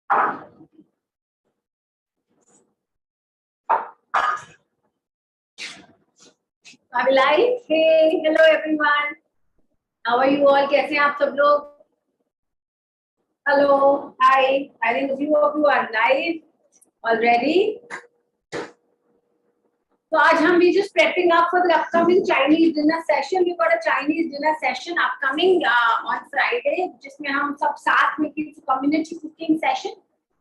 I'm live. Hey, hello everyone. How are you all? कैसे हैं आप सब लोग? Hello, hi. I think a few of you are live already. So आज हम we just prepping up for the upcoming Chinese dinner session. We've got a Chinese dinner session upcoming on Friday, जिसमें हम सब साथ मिलके community cooking session,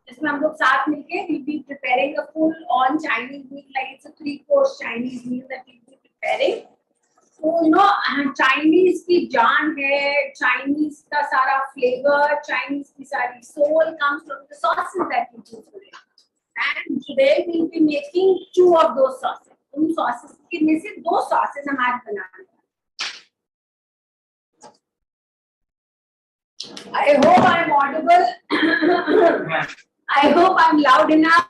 जिसमें हम लोग साथ मिलके we'll be preparing a full on Chinese meal, like it's a 3-course Chinese meal that we'll be preparing. तो यू नो चाइनीज की जान है, चाइनीज का सारा फ्लेवर, चाइनीज की सारी soul comes from the sauces that we use today, and today we will be making 2 of those sauces. उन sauces के में से 2 सॉसेस हम आज बनाने हैं. I hope I'm audible. I hope I'm loud enough.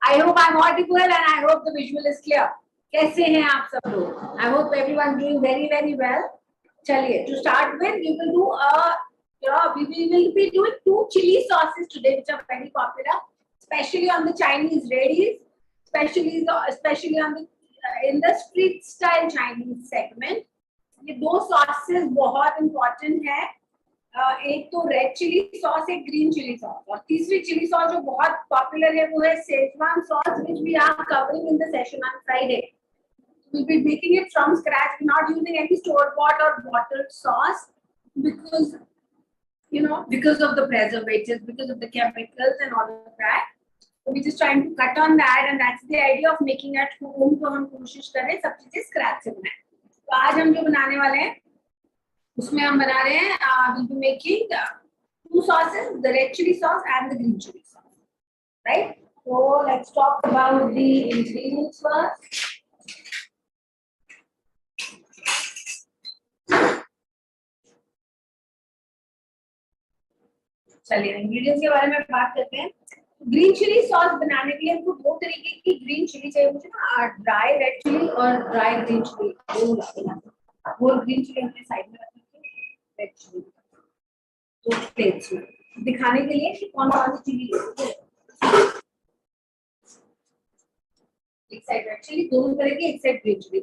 I hope I'm audible and I hope the visual is clear. कैसे हैं आप सब लोग? I hope everyone doing very well. चलिए, to start with, we will do we will be doing 2 chili sauces today, which are very popular, especially on the Chinese readies, especially on the in the street style Chinese segment. ये 2 sauces बहुत important है. एक तो red chilli sauce, एक green chilli sauce, और तीसरी chilli sauce जो बहुत पॉपुलर है वो है Schezwan sauce, which we are covering in the session on Friday. We'll be making it from scratch. We're not using any store-bought or bottled sauce because, you know, because of the preservatives, because of the chemicals and all of that. So we're just trying to cut on that, and that's the idea of making at home. तो हम कोशिश करें सब चीजें scratch से बनाएं. तो आज हम जो बनाने वाले हैं उसमें हम बना रहे हैं we'll be making 2 sauces, the red chili sauce and the green chili sauce, right? So let's talk about the ingredients first. चलिए इंग्रेडिएंट्स के बारे में बात करते हैं. ग्रीन चिली सॉस बनाने के लिए हमको 2 तरीके की ग्रीन चिली चाहिए. मुझे ना ड्राई रेड चिली और ड्राई ग्रीन चिली वो ग्रीन चिली अपने साइड में रखेंगे, रेड चिली 2 प्लेट्स में दिखाने के लिए कि कौन कौन सी चिली है. एक साइड रेड चिली, दोनों तरह की, एक साइड ग्रीन चिली.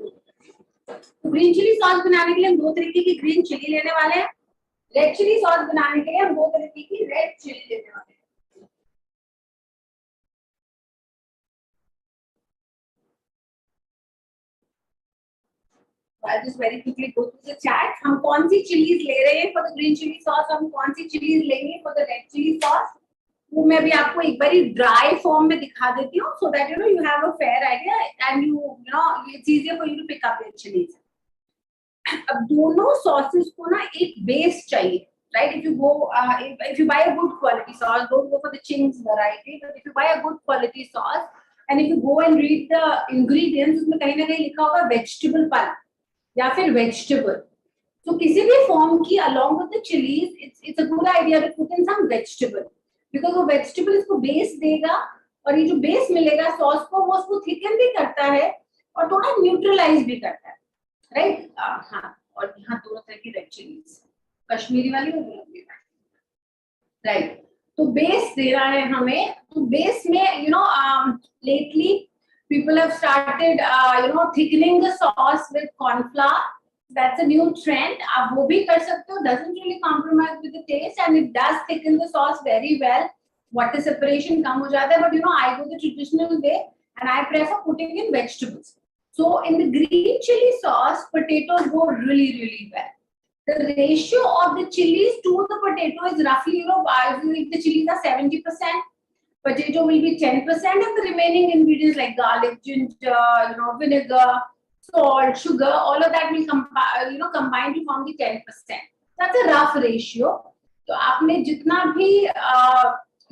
तो ग्रीन चिली सॉस बनाने के लिए हम 2 तरीके की ग्रीन चिली लेने वाले हैं. रेड चिली सॉस बनाने के लिए हम 2 तरीके की रेड चिली लेने वाले हैं. I'll just very quickly go through the chat. हम कौन सी चिलीज ले रहे हैं for the green chilli sauce, हम कौन सी चिलीज लेंगे for the red chilli sauce, वो मैं भी आपको एक बार ड्राई फॉर्म में दिखा देती हूँ, so that you know you have a fair idea and you know it's easier for you to pick up your chilies. अब दोनों सॉसेस को ना एक बेस चाहिए, right? If you go if you buy a good quality sauce, don't go for the Ching's variety, but if you buy a good quality sauce and if you go and read the ingredients, उसमें कहीं ना कहीं लिखा होगा vegetable pulp या फिर vegetable. तो किसी भी फॉर्म की along with the chilies, it's a good idea to put in some vegetable, because वो vegetable इसको बेस देगा, और ये जो बेस मिलेगा सॉस को वो उसको थिकन भी करता है और थोड़ा न्यूट्रलाइज भी करता है, राइट? हाँ, और यहाँ 2 तरह की रेड चिलीज, कश्मीरी वाली और गुलाबी, राइट? तो बेस दे रहा है हमें. तो बेस में you know lately people have started thickening the sauce with corn flour. That's a new trend. आप वो भी कर सकते हो. Doesn't really compromise with the taste and it does thicken the sauce very well. Water separation कम हो जाता है, but you know I go the traditional way and I prefer putting in vegetables. So in the green chili sauce, potatoes go really well. The ratio of the chilies to the potato is roughly, you know, if the chilies are 70%, potato will be 10%, and the remaining ingredients like garlic, ginger, you know, vinegar, salt, sugar, all of that will combine to form the 10%. That's a rough ratio. तो आपने जितना भी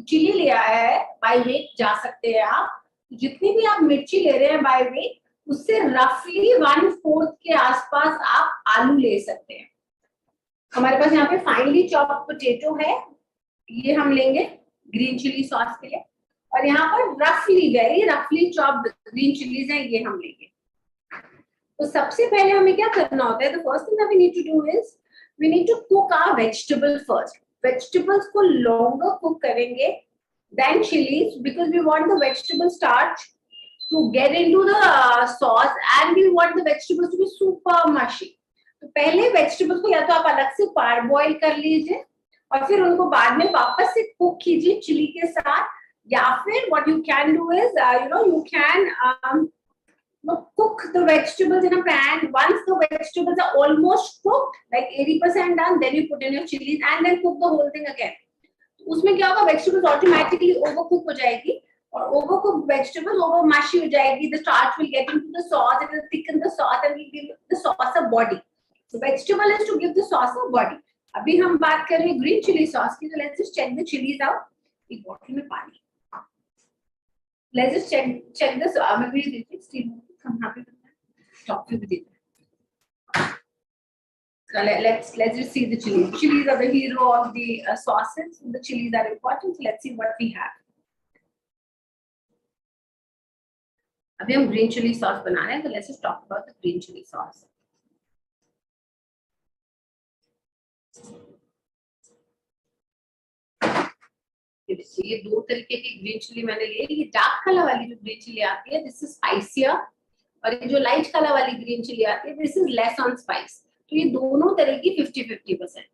chilli लिया है by weight जा सकते हैं आप. जितनी भी आप मिर्ची ले रहे हैं by weight, उससे roughly 1/4 के आसपास आप आलू ले सकते हैं. हमारे पास यहाँ पे फाइनली चॉप्ड पोटैटो है, ये हम लेंगे ग्रीन चिली सॉस के लिए, और यहाँ पर रफली वेरी रफली चॉप्ड ग्रीन चिलीज हैं, ये हम लेंगे. तो सबसे पहले हमें क्या करना होता है? The first thing that we need to do is we need to cook our vegetable first. Vegetables को लॉन्गर कुक करेंगे then chilies, because we want the vegetable starch to get into the sauce and we want the vegetables to be super mushy. तो पहले vegetables को या तो आप अलग से parboil कर लीजिए और फिर उनको बाद में वापस से cook कीजिए chili के साथ, या फिर what you can do is you can cook the vegetables in a pan. Once the vegetables are almost cooked, like 80% done, then you put in your chilies and then cook the whole thing again. उसमें क्या होगा, vegetables automatically overcook हो जाएगी और overcooked vegetables over mushy हो जाएगी. The starch will get into the sauce, it will thicken the sauce and will give the sauce a body. So vegetable is to give the sauce a body. अभी हम बात कर रहे हैं green chili sauce की, so let's just check the chilies out. एक bottle में पानी. Let's just check this. Maybe I'm happy with that. Talk with it. So let's just see the chilies. Chilies are the hero of the sauces. The chilies are important. So let's see what we have. अभी हम green chili sauce बना रहे हैं, so let's just talk about the green chili sauce. ये दो तरीके की green chilli मैंने ली है. ये डार्क कलर वाली जो ग्रीन चिली आती है, दिस इज स्पाइसियर, और ये जो लाइट कलर वाली ग्रीन चिली आती है, this is less on spice. तो ये दोनों तरह की 50-50%,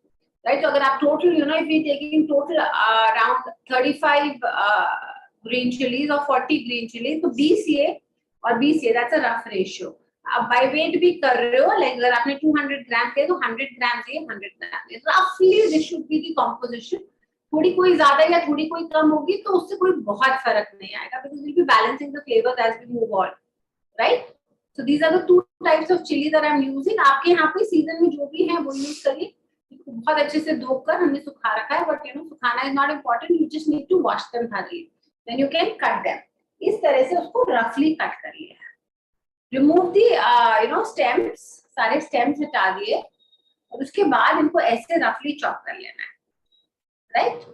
राइट. तो अगर आप total if you taking total around 35 green chillies और 40 ग्रीन चिलीज, तो 20 ये और 20 ये, दैट्स अ रफ रेशियो. आप बाय वेट भी कर रहे हो, लाइक अगर आपने 200 ग्राम किया तो 100 ग्राम ये 100 ग्राम ये, रफली this should be the composition. थोड़ी कोई ज्यादा या थोड़ी कोई कम होगी तो उससे कोई बहुत फर्क नहीं आएगा, because we'll be balancing the flavors as we move on, right? So these are the two types of chili that I'm using. आपके यहाँ पे सीजन में जो भी है वो यूज करिए. बहुत अच्छे से धोकर हमने सुखा रखा है, बट सुखाना is not important. You just need to wash them thoroughly. Then you can cut them. इस तरह से उसको रफली कट कर लिया. Remove the stems, सारे stems हटा दिए और उसके बाद इनको ऐसे रफली चॉप कर लेना है. Right?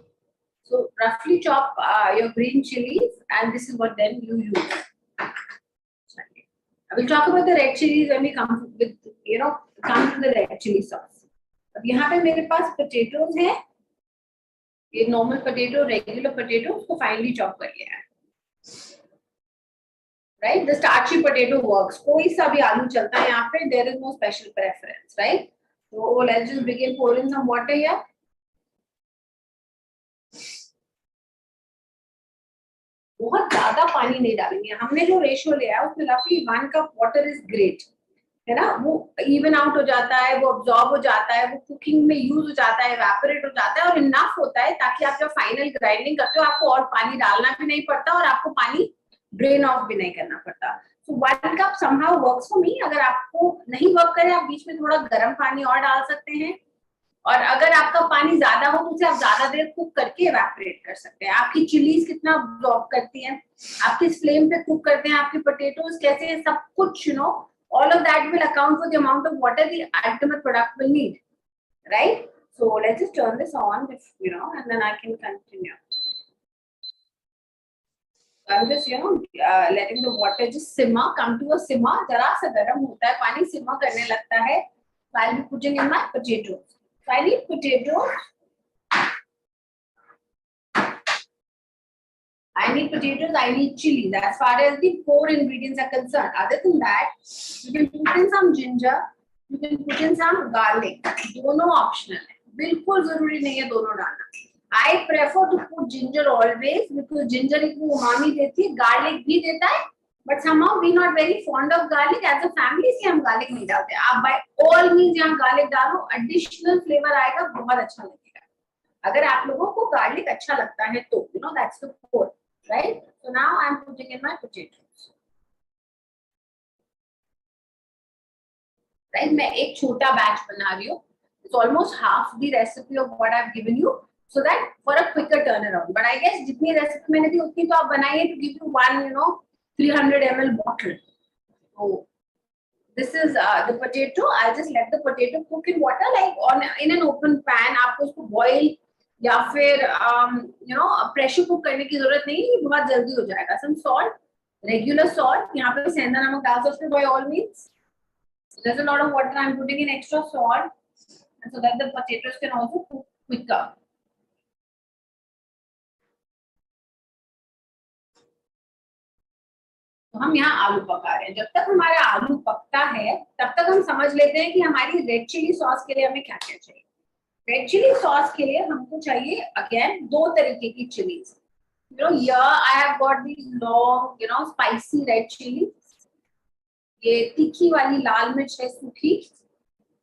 So roughly chop your green chilies, and this is what then you use. I will talk about the red chilies when we come with come to the red chili sauce. अब यहाँ पे मेरे पास potatoes हैं, ये normal potato, regular potato, उसको finely chop कर लिया है. Right? The starchy potato works. कोई सा भी आलू चलता है यहाँ पे. There is no special preference, right? So let's just begin pouring some water here. बहुत ज्यादा पानी नहीं डालेंगे. हमने जो रेशियो लिया है उसमें रफली 1 कप वाटर इज ग्रेट, है ना. वो इवन आउट हो जाता है, वो अब्सॉर्ब हो जाता है, वो कुकिंग में यूज हो जाता है, एवापोरेट हो जाता है और इनफ होता है ताकि आप जब फाइनल ग्राइंडिंग करते हो आपको और पानी डालना भी नहीं पड़ता और आपको पानी ड्रेन ऑफ भी नहीं करना पड़ता. सो 1 cup somehow works for me. अगर आपको नहीं वर्क करे आप बीच में थोड़ा गर्म पानी और डाल सकते हैं, और अगर आपका पानी ज्यादा हो तो उसे आप ज्यादा देर कुक करके एवापोरेट कर सकते हैं. आपकी चिलीज कितना अब्सॉर्ब करती हैं, आप किस फ्लेम पे कुक करते हैं, आपके पोटैटोज कैसे, सब कुछ all of that will account for the amount of water the ultimate product will need, right? So let's just turn this on, and then I can continue. I'm just letting the water just simmer, come to a simmer. जरा सा गर्म होता है पानी, simmer करने लगता है. So I'll be putting in my potatoes. So I need potatoes. I need chili. As far as the 4 ingredients are concerned. Other than that, you can put in some ginger, you can put in some garlic. दोनों optional है. बिल्कुल जरूरी नहीं है दोनों डालना. I prefer to put ginger always because ginger एक वो umami देती है, garlic भी देता है. But somehow we not very fond of garlic as a family, इसलिए हम garlic नहीं डालते. आप by all means यहाँ garlic डालो, additional flavor आएगा, बहुत अच्छा लगेगा. अगर आप लोगों को garlic अच्छा लगता है तो that's the core, right? So now I'm putting in my potatoes. Right? मैं एक छोटा batch बना रही हूँ. It's almost half the recipe of what I've given you, so that for a quicker turnaround. But I guess जितनी recipe मैंने दी उतनी तो आप बनाइए to give you one 300 ml bottle. So this is the potato. I'll just let the potato cook in water, like in an open pan. आपको उसको boil या फिर pressure cook करने की जरूरत नहीं है, बहुत जल्दी हो जाएगा. Some salt, regular salt. यहाँ पे सेंधा नमक डाल सकते हैं by all means. So there's a lot of water. I'm putting in extra salt, and so that the potatoes can also cook quicker. तो हम यहाँ आलू पका रहे हैं। जब तक हमारा आलू पकता है तब तक हम समझ लेते हैं कि हमारी रेड चिली सॉस के लिए हमें क्या क्या चाहिए। रेड चिली सॉस के लिए हमको चाहिए अगेन दो तरीके की chillies. here I have got these long spicy red chili। ये तीखी वाली लाल मिर्च है सूखी,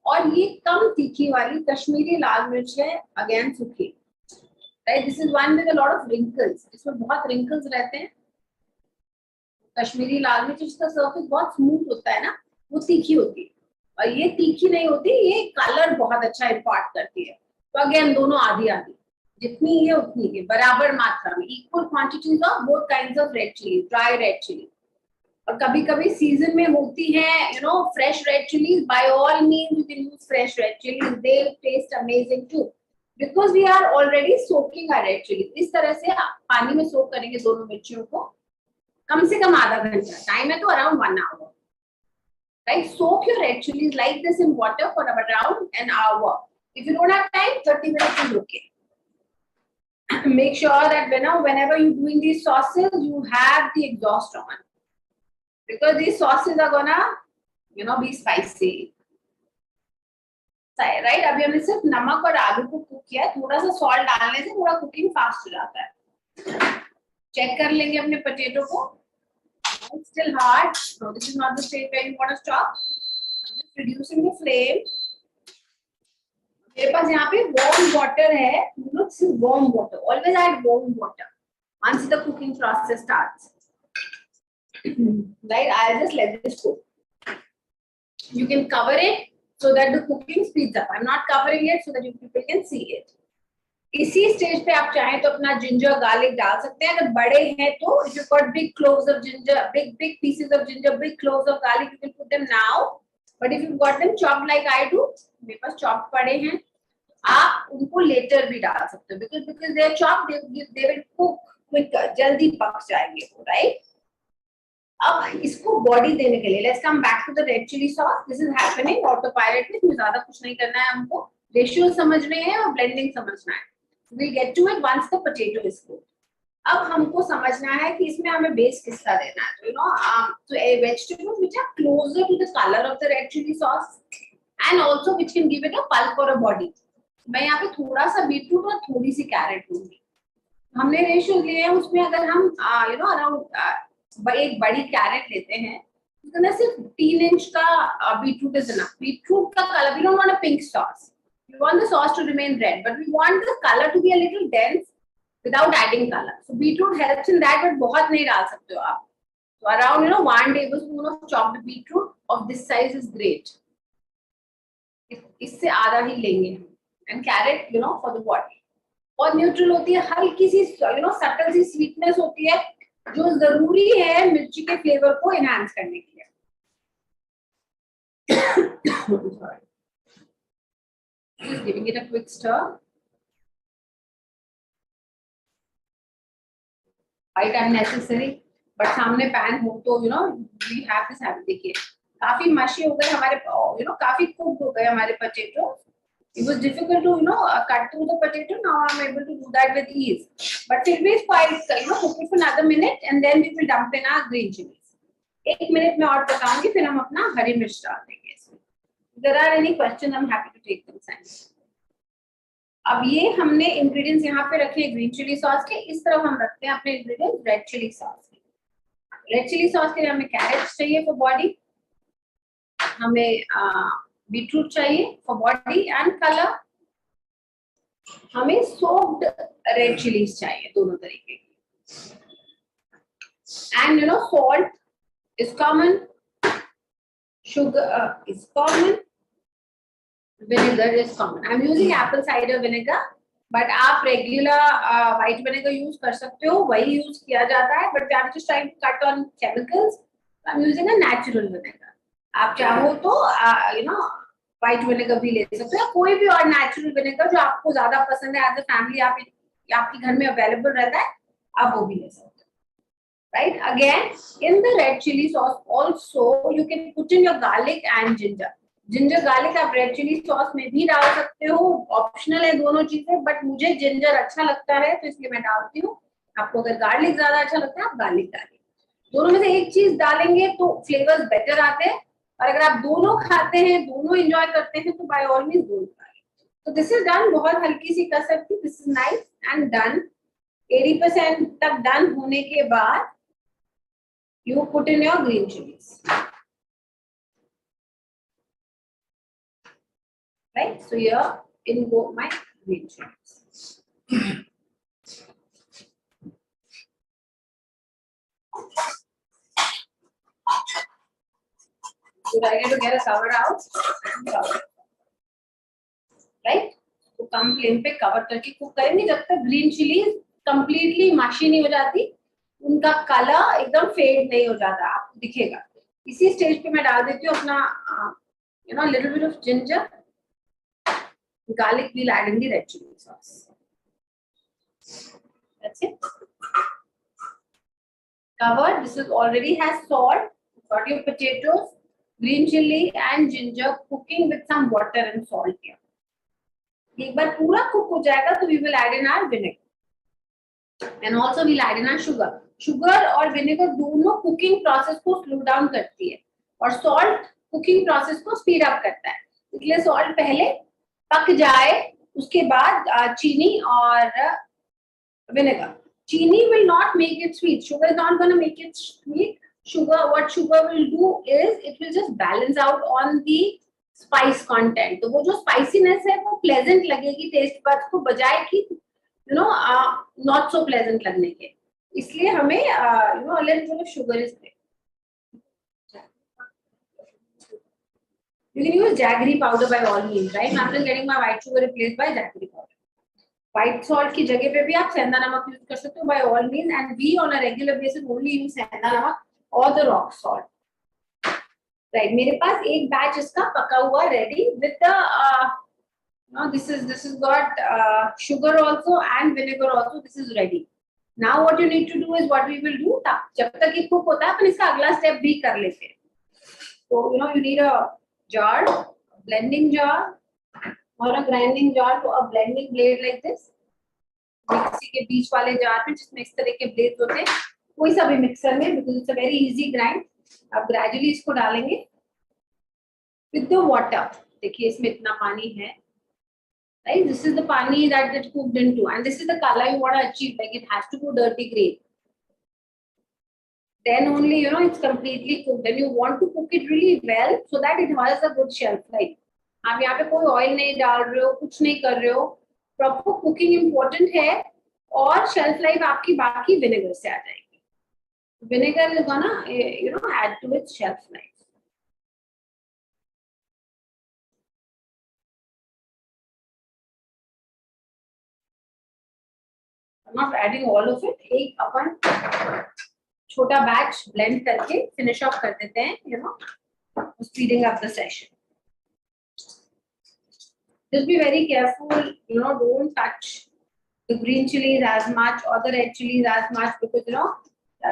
और ये कम तीखी वाली कश्मीरी लाल मिर्च है अगेन सूखी। Right, this is one with a lot of wrinkles, इसमें बहुत रिंकल्स रहते हैं। कश्मीरी लाल मिर्च जिसका सरफेस बहुत स्मूथ होता है ना, वो तीखी होती है, और ये तीखी नहीं होती, ये कलर बहुत अच्छा इम्पार्ट करती है। तो अगेन दोनों आधी आधी, जितनी है उतनी है, बराबर मात्रा में, equal quantities of both kinds of red chilli, dry red chilli. और कभी कभी सीजन में होती है fresh red chillies, by all means you can use fresh red chillies, they taste amazing too, because we are already soaking our red chilli. इस तरह से आप पानी में सोक करेंगे दोनों मिर्चियों को, कम से कम आधा घंटा, टाइम है तो around 1 hour। Right, soak your red chillies like this in water for around an hour। If you don't have time, 30 minutes is okay। Make sure that whenever you're doing these sauces, you have the exhaust on, because these sauces are gonna be spicy। Right, अभी हमने सिर्फ नमक और आलू को cook किया, थोड़ा सा सॉल्ट डालने से थोड़ा कुकिंग फास्ट हो जाता है। चेक कर लेंगे अपने पोटैटो को। It's still hard, so this is not the stage where you want to stop। I'm just reducing the flame। मेरे पास यहाँ पे warm water है, this is warm water, always add warm water once the cooking process starts। Right, I'll just let this cook। You can cover it so that the cooking speeds up। I'm not covering it so that you people can see it। इसी stage पे आप चाहें तो अपना ginger garlic डाल सकते हैं। अगर बड़े हैं तो if you've got big cloves of ginger, big pieces of ginger, big cloves of garlic, you can put them now। But if you've got them chopped like I do, मेरे पास chopped पड़े हैं, आप उनको लेटर भी डाल सकते हो, because they are chopped, they will cook quicker, जल्दी पक जाएंगे वो, राइट। अब इसको बॉडी देने के लिए let's come back to the red chili sauce। This is happening autopilot में, इसमें ज्यादा कुछ नहीं करना है, हमको रेशियो समझने हैं और ब्लेंडिंग समझना है। We'll get to it once the potato is cooked। अब हमको समझना है कि इसमें हमें बेस किसका देना है। So vegetables which are closer to the color of the red chili sauce and also which can give it a pulp or a body। मैं यहाँ पे थोड़ा सा बीटरूट और थोड़ी सी कैरेट लूंगी। हमने रेशियो लिए हैं, उसमें अगर हम अराउंड एक बड़ी कैरेट लेते हैं, तो सिर्फ 3 इंच का बीटरूट इज इनफ। बीटरूट का colour, we don't want a pink sauce, we want the sauce to remain red, but we want the color to be a little dense without adding color। So beetroot helps in that, but बहुत नहीं डाल सकते हो आप। So around 1 tablespoon of chopped beetroot of this size is great। इससे आधा ही लेंगे हम। And carrot for the body, और न्यूट्रल होती है, हल्की सी सटल सी स्वीटनेस होती है जो जरूरी है मिर्ची के फ्लेवर को एनहांस करने के लिए। Just giving it a quick stir। Quite unnecessary, but सामने पैन हो तो we have this habit। देखिए काफी मशी हो गए हमारे, काफी कुक हो गए हमारे potato. It was difficult to cut through the potato। Now I'm able to do that with ease, but it will quite cook it for another minute and then we will dump in our green chilies। 1 minute में और पकाऊंगी, फिर हम अपना हरी मिर्च डाल देंगे इसमें। If there are any questions, I'm happy to take them। Thanks। अब ये हमने इंग्रेडिएंट्स यहाँ पे रखे ग्रीन चिली सॉस के, इस तरफ हम रखते हैं अपने इंग्रेडिएंट्स रेड चिली सॉस के। रेड चिली सॉस के लिए हमें कैरेट्स चाहिए फॉर बॉडी, हमें बीटरूट चाहिए फॉर बॉडी एंड कलर, हमें सोक्ड रेड चिलीज चाहिए दोनों तरीके की, and salt is common, sugar is common, vinegar is common। I'm using apple cider vinegar, but आप regular white vinegar use कर सकते हो, वही use किया जाता है, but I'm just trying to cut on chemicals। I'm using a natural vinegar। आप चाहो तो white vinegar भी ले सकते हो, कोई भी और natural vinegar जो आपको ज्यादा पसंद है, as a family आपके घर में available रहता है, आप वो भी ले सकते हो। Right, again in the red chili sauce also you can put in your garlic and ginger। garlic आप red chili sauce में भी डाल सकते हो, ऑप्शनल है दोनों चीजें, बट मुझे जिंजर अच्छा लगता है तो इसलिए मैं डालती हूँ। आपको अगर गार्लिक ज्यादा अच्छा लगता है आप गार्लिक डालिए। दोनों में से एक चीज डालेंगे तो फ्लेवर्स बेटर आते हैं, और अगर आप दोनों खाते हैं, दोनों एंजॉय करते हैं, तो बाय ऑल मींस दोनों डालें। तो दिस इज डन, बहुत हल्की सी कसर थी, this is nice and done. 80% तक डन होने के बाद you put in your green chilies, right? So here in go my green chilies. So I get to get a cover out and cover, right? तो कम flame पे cover करके cook करेंगे जब तक ग्रीन चिलीज कंप्लीटली मशी नहीं हो जाती, उनका कलर एकदम फेड नहीं हो जाता, आपको दिखेगा। इसी स्टेज पे मैं डाल देती हूँ अपना little bit of ginger, garlic we'll add in the red chili sauce. That's it. Covered. This is already has salt, got your potatoes, green chili and ginger cooking with some water and salt here. एक बार पूरा cook हो जाएगा तो we will add in our vinegar and also we'll add in our sugar. Sugar और vinegar दोनों cooking process को slow down करती है और salt cooking process को speed up करता है, इसलिए salt पहले पक जाए, उसके बाद चीनी और vinegar. Chini will not make it sweet. Sugar is not going to make it sweet. What sugar will do is it will just balance out on the spice content. तो वो जो spiciness है वो pleasant लगेगी taste buds को, बजाय कि not so pleasant लगने के. इसलिए हमें a little bit of sugar is great. You can use jaggery powder by all means, right? I'm just getting my white sugar replaced by jaggery powder. White salt की जगह पे भी आप सेंधा नमक यूज कर सकते हो by all means, and we on a regular basis only use सेंधा नमक or the rock salt. Right? मेरे पास एक batch इसका पका हुआ ready with the this is got sugar also and vinegar also. This is ready. Now what you need to do is what we will do. जब तक ये cook होता है अपन इसका अगला step भी कर लेते हैं. So you need a jar, a blending jar or a grinding jar, तो a blending blade like this. Mixie के बीच वाले जार में जिसमें इस तरह के ब्लेड्स होते हैं, कोई सा भी मिक्सर में, because it's a very easy grind. आप gradually इसको डालेंगे with the water. देखिए इसमें इतना पानी है, right? This is the पानी that it cooked into, and this is the color you want to achieve. Like it has to go dirty green. Then only it's completely cooked, and you want to cook it really well so that it has a good shelf life. आप यहाँ पे कोई oil नहीं डाल रहे हो, कुछ नहीं कर रहे हो, प्रॉपर कुकिंग इम्पोर्टेंट है, और शेल्फ लाइफ आपकी बाकी विनेगर से आ जाएगी. Vinegar is gonna add to its shelf life. I'm not adding all of it. एक अपन छोटा बैच ब्लेंड करके फिनिश ऑफ कर देते हैं, speeding up the session. Just be very careful, don't touch the green chilies as much or the red chilies as much, because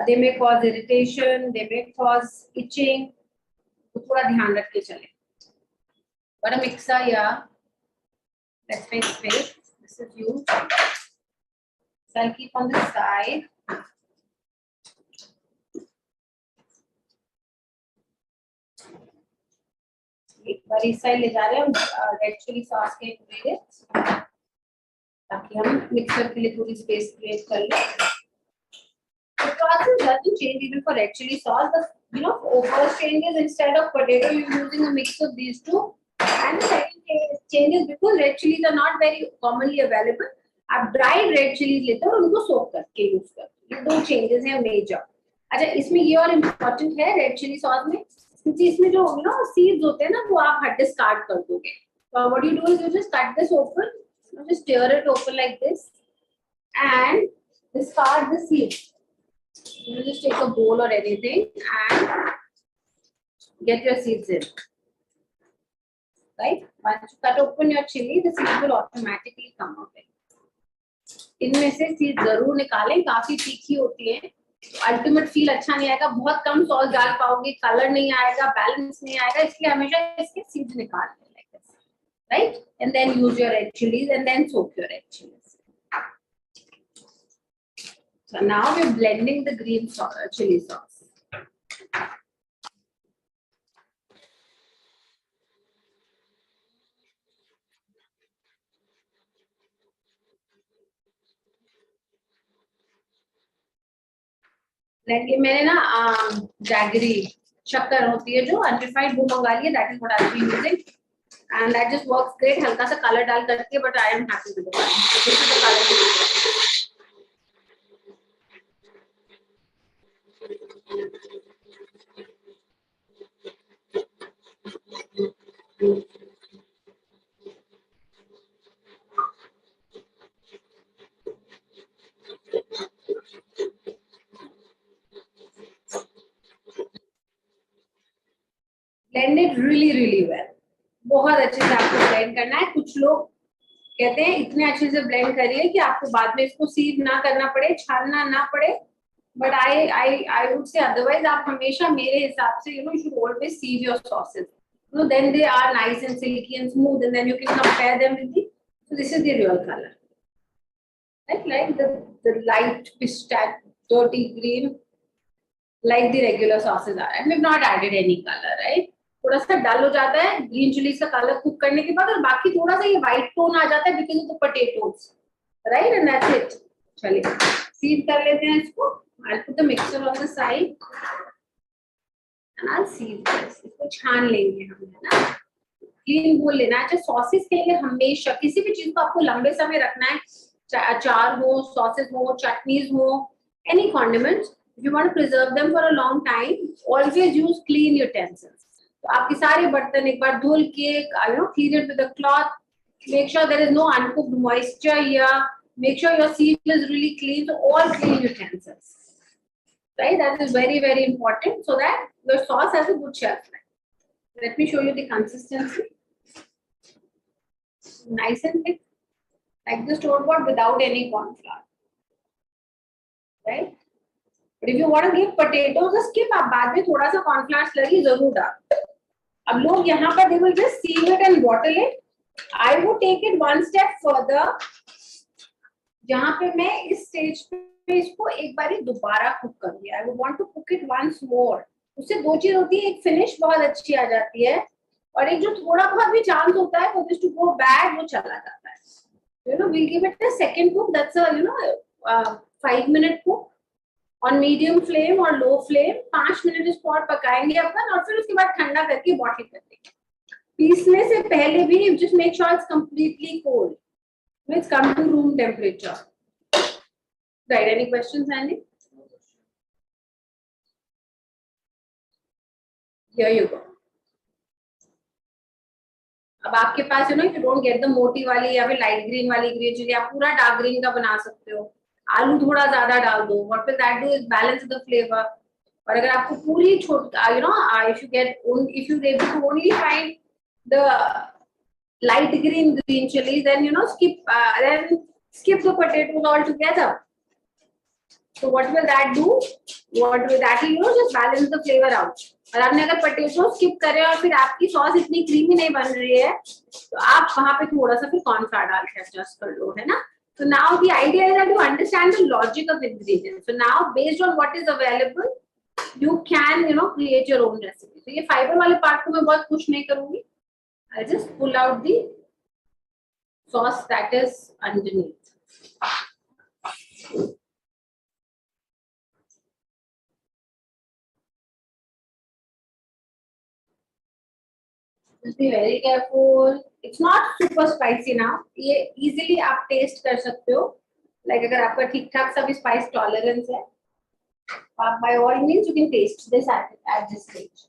they may cause irritation, they may cause itching. तो थोड़ा ध्यान रख के चले. Got a mixer here. Let's make space. This is huge. So I'll keep on this side. एक बार इस side ले जा रहे हैं हम रेड चिली सॉस के इंग्रेडिएंट्स, ताकि हम मिक्सर के लिए थोड़ी स्पेस क्रिएट कर लें. The process doesn't change even for red chili sauce. The first change is instead of potato you're using a mix of these two, and the second change is because red chilies are not very commonly available. आप dried red chilies लेते हो और उनको soak करके use करते हो. ये दो changes हैं major. अच्छा, इसमें ये और important है red chili sauce में, क्योंकि इसमें जो सीड्स होते हैं ना, वो आप हट डिस्कार्ड कर दोगे. So what you do is you just cut this open, just tear it open like this and discard the seeds. You just take a bowl or anything and get your seeds in. Right? Once you cut open your chili, the seeds will automatically come out. इनमें से seed जरूर निकालें, काफी तीखी होती है, ultimate feel अच्छा नहीं आएगा, बहुत कम सॉस डाल पाओगे, कलर नहीं आएगा, बैलेंस नहीं आएगा, इसलिए हमेशा इसके सीड्स निकाल लें like this, right? And then use your red chilies and then soak your red chilies. So now we're blending the green chili sauce. ये मैंने ना जैगरी शक्कर होती है जो अनरिफाइंड वो मंगा ली है, that is what I am using and that just works great. हल्का सा कलर डाल करके, but I am happy with the blend it really well. बहुत अच्छे से आपको ब्लेंड करना है. कुछ लोग कहते हैं इतने अच्छे से ब्लेंड करिए कि आपको बाद में इसको सीव ना करना पड़े, छानना ना पड़े. But I would say otherwise आप हमेशा मेरे हिसाब से you should always sieve your sauces. Then they are nice and silky and smooth, and then you can compare them with the. So this is the real color, right? Like the light pistachio, dirty green, like the regular sauces are. And we've not added any color, right? थोड़ा सा डल हो जाता है green chilli का colour cook करने के बाद, और बाकी थोड़ा सा ये व्हाइट टोन आ जाता है because of the potatoes, right? And that's it. चलिए सीव कर लेते हैं इसको. I put the mixer on the side and I sieve this. इसको छान लेंगे हम, है ना? क्लीन बोल लेना. अच्छा, सॉसेस के लिए हमेशा किसी भी चीज को आपको लंबे समय रखना है, चाहे अचार हो, सॉसेस हो, चटनीज हो, any condiments, if you want to preserve them for a long time, always use clean utensils. तो आपके सारे बर्तन एक बार धुल के clean it with a cloth. Make sure there is no uncooked moisture here. Make sure your sieve is really clean. So all clean utensils, right? That is very important so that your sauce has a good shelf life. Let me show you the consistency. Nice and thick, like the store bought without any corn flour, right? But if you want to give potatoes a skip, आप बाद में थोड़ा सा cornflour slurry जरूर डाल. अब लोग यहाँ पर they will just sieve it and bottle it. I would take it one step further. जहाँ पे मैं इस स्टेज पे इसको एक बार दोबारा कुक करूँगी. I would want to cook it once more. उससे दो चीज होती है, एक फिनिश बहुत अच्छी आ जाती है, और एक जो थोड़ा बहुत भी चांस होता है for this to go bad वो चला जाता है. We'll give it a second cook. That's a 5-minute cook. On medium flame or low flame 5 minute इसको और पकाएंगे अपन, और फिर उसके बाद ठंडा करके बॉटल कर देंगे. पीसने से पहले भी just make sure it's completely cold. It's come to room temperature. Right? Any questions, Andy? Here you go. अब आपके पास if you don't get the मोटी वाली या फिर लाइट ग्रीन वाली ग्रीन चिली, आप पूरा डार्क ग्रीन का बना सकते हो. आलू थोड़ा ज्यादा डाल दो. What will that do is balance the flavor. और अगर आपको पूरी छोटा if you able to only find the light green chilies, then skip the potatoes altogether. So what will that do? What will that just balance the flavor out. और आपने अगर potato skip करे और फिर आपकी सॉस इतनी creamy नहीं बन रही है, तो आप वहां पे थोड़ा सा फिर कॉर्नफ्लावर डाल के एडजस्ट कर लो, है ना? So now the idea is that you understand the logic of ingredients. So now based on what is available, you can create your own recipe. So ये fiber वाले part को मैं बहुत push नहीं करूँगी. I'll just pull out the sauce that is underneath. Just be very careful. It's not super spicy now. ये easily आप taste कर सकते हो. Like अगर आपका ठीक ठाक सा भी spice tolerance है, by all means you can taste this at this stage.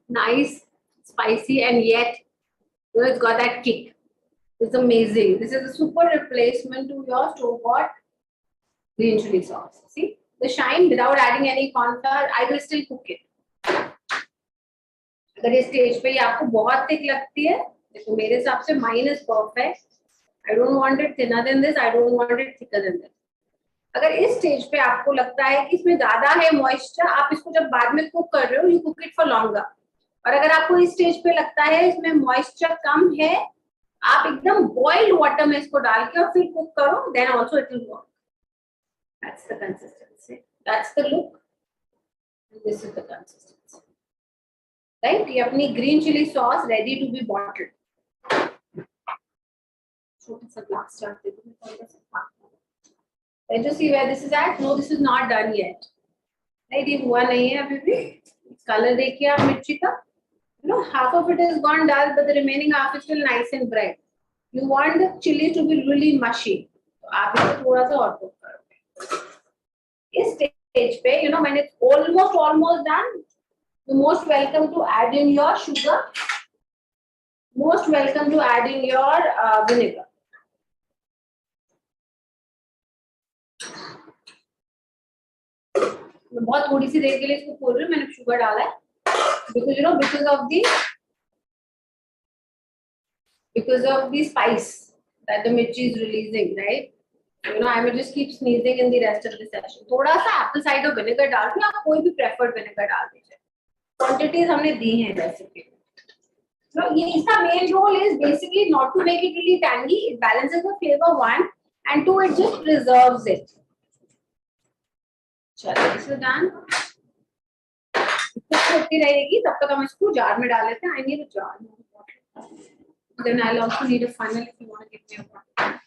Nice, spicy, and yet it's got that kick. It's amazing. This is a super replacement to your store-bought green chili sauce. See the shine without adding any corn flour. I will still cook it. अगर इस stage पे आपको बहुत thick लगती है, देखो मेरे हिसाब से mine is perfect. I don't want it thinner than this. I don't want it thicker than this. अगर इस स्टेज पे आपको लगता है कि इसमें ज्यादा है मॉइस्चर, आप इसको जब बाद में कुक कर रहे हो, you cook it for longer. और अगर आपको इस स्टेज पे लगता है इसमें मॉइस्चर कम है, आप एकदम बॉइल्ड वाटर में इसको डाल के और फिर कुक करो, then also it will work. That's the consistency. That's the look. And this is the consistency. Right? ये अपनी green chili sauce ready to be bottled. छोटा सा ग्लास चाहते थे मैं थोड़ा सा let's just see where this is at. No, this is not done yet. Right, ये हुआ नहीं है अभी भी. कलर देखिए आप मिर्ची का. You know, half of it is gone dull, but the remaining half is still nice and bright. You want the chili to be really mushy. तो आप इसे थोड़ा सा और cook करोगे. इस stage पे, you know, when it's almost done, you're most welcome to add in your sugar. Most welcome to add in your vinegar. मैं बहुत थोड़ी सी देर के लिए इसको खोल रही हूँ. मैंने शुगर डाला है because you know because of the spice that the mirchi is releasing, right? You know, I will just keep sneezing in the rest of the session. थोड़ा सा apple cider vinegar डाल के आप कोई भी preferred vinegar डाल दीजिए. Quantities हमने दी हैं रेसिपी में. So ये इसका main role is basically not to make it really tangy. It balances the flavor one, and two, it just preserves it. चलो, this is done. इसको होती रहेगी तब तक हम इसको जार में डाल लेते हैं. I need a jar. Then I'll also need a funnel if you want to give me a funnel.